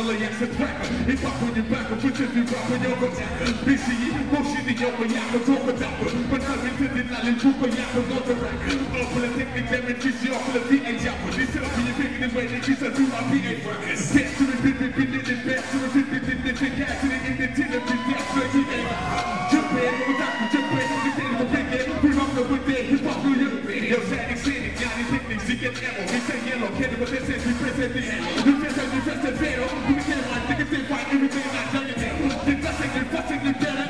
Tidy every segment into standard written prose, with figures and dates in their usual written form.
full of yaks and cracker. Hip hop on your back, or put your feet up on your back. BCE, motion in your yak, or talk about it. But I'm into the knowledge, group of yak, or not the rack. All full of technique, demonstration, all full of PA jump. This is for you picking the way that you said, do my PA work. Dance to the beat, the best to the beat, the gas, and in the tin of the dance, so you ain't. Jump in, jump in, you think of a big game. We rock the with the hip hop, do you? Yo, Sadic, Sadic, Johnny Picnic, he get ammo. He say yellow, candy, but they say we present the end. You present the fail. We can't fight, niggas say fight, everything like done your thing. They busting, they busting, they better.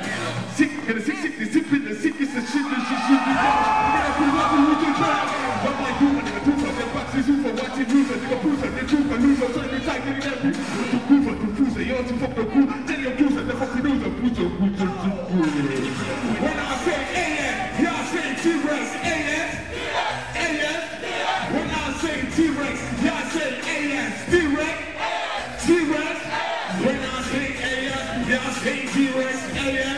Sick, and the sick, the sick, the sick is the shit, the shit, the shit. We gotta put it up, we do better. What like you, nigga, do for them boxes, who for watching you, nigga, cruiser, they do for loser, so they tight, nigga, every. To cruiser, to cruiser, yo, to fuck the crew, tell your cruiser, the fucking loser, cruiser. When I say AS, y'all say T-Rex, AS. When I say T-Rex, y'all say AS, T-Rex, T-Rex. When I say AS, y'all say T-Rex, AS.